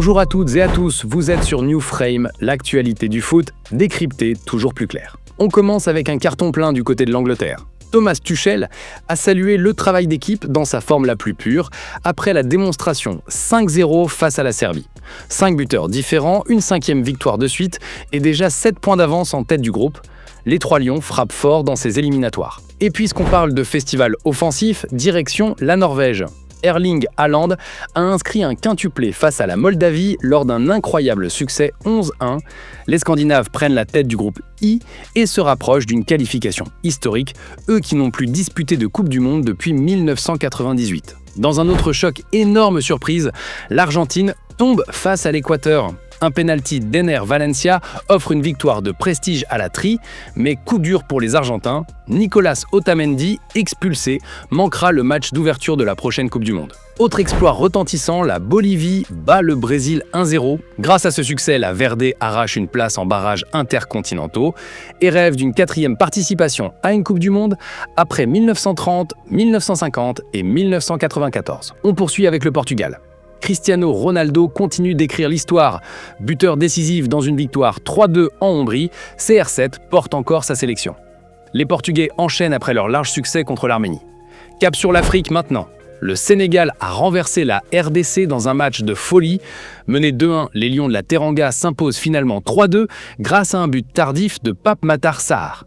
Bonjour à toutes et à tous, vous êtes sur New Frame, l'actualité du foot décryptée toujours plus claire. On commence avec un carton plein du côté de l'Angleterre. Thomas Tuchel a salué le travail d'équipe dans sa forme la plus pure après la démonstration 5-0 face à la Serbie. 5 buteurs différents, une 5e victoire de suite et déjà 7 points d'avance en tête du groupe. Les Trois Lions frappent fort dans ces éliminatoires. Et puisqu'on parle de festival offensif, direction la Norvège. Erling Haaland a inscrit un quintuplé face à la Moldavie lors d'un incroyable succès 11-1. Les Scandinaves prennent la tête du groupe I et se rapprochent d'une qualification historique, eux qui n'ont plus disputé de Coupe du Monde depuis 1998. Dans un autre choc, énorme surprise, l'Argentine tombe face à l'Équateur. Un pénalty d'Ener Valencia offre une victoire de prestige à la Tri, mais coup dur pour les Argentins. Nicolas Otamendi, expulsé, manquera le match d'ouverture de la prochaine Coupe du Monde. Autre exploit retentissant, la Bolivie bat le Brésil 1-0. Grâce à ce succès, la Verde arrache une place en barrages intercontinentaux et rêve d'une 4e participation à une Coupe du Monde après 1930, 1950 et 1994. On poursuit avec le Portugal. Cristiano Ronaldo continue d'écrire l'histoire. Buteur décisif dans une victoire 3-2 en Hongrie, CR7 porte encore sa sélection. Les Portugais enchaînent après leur large succès contre l'Arménie. Cap sur l'Afrique maintenant. Le Sénégal a renversé la RDC dans un match de folie. Menés 2-1, les Lions de la Teranga s'imposent finalement 3-2 grâce à un but tardif de Pape Matar Sarr.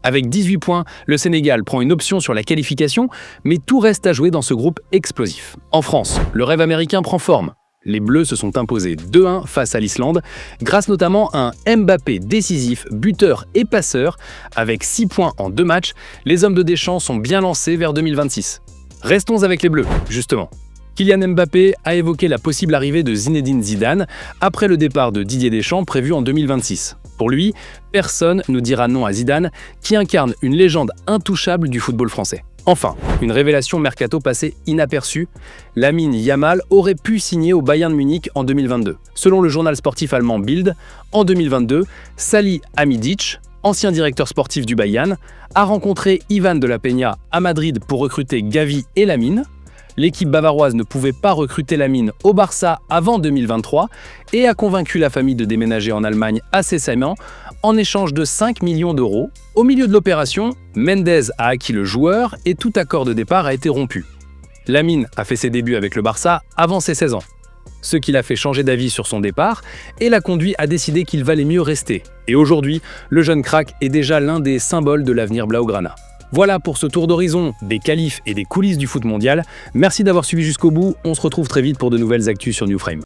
Avec 18 points, le Sénégal prend une option sur la qualification, mais tout reste à jouer dans ce groupe explosif. En France, le rêve américain prend forme. Les Bleus se sont imposés 2-1 face à l'Islande, grâce notamment à un Mbappé décisif, buteur et passeur. Avec 6 points en 2 matchs, les hommes de Deschamps sont bien lancés vers 2026. Restons avec les Bleus, justement. Kylian Mbappé a évoqué la possible arrivée de Zinedine Zidane après le départ de Didier Deschamps prévu en 2026. Pour lui, personne ne dira non à Zidane, qui incarne une légende intouchable du football français. Enfin, une révélation mercato passée inaperçue, Lamine Yamal aurait pu signer au Bayern Munich en 2022. Selon le journal sportif allemand Bild, en 2022, Salih Hamidic, ancien directeur sportif du Bayern, a rencontré Ivan de la Peña à Madrid pour recruter Gavi et Lamine. L'équipe bavaroise ne pouvait pas recruter Lamine au Barça avant 2023 et a convaincu la famille de déménager en Allemagne incessamment en échange de 5 millions d'euros. Au milieu de l'opération, Mendes a acquis le joueur et tout accord de départ a été rompu. Lamine a fait ses débuts avec le Barça avant ses 16 ans, ce qui l'a fait changer d'avis sur son départ et l'a conduit à décider qu'il valait mieux rester. Et aujourd'hui, le jeune crack est déjà l'un des symboles de l'avenir blaugrana. Voilà pour ce tour d'horizon des qualifs et des coulisses du foot mondial. Merci d'avoir suivi jusqu'au bout, on se retrouve très vite pour de nouvelles actus sur New Frame.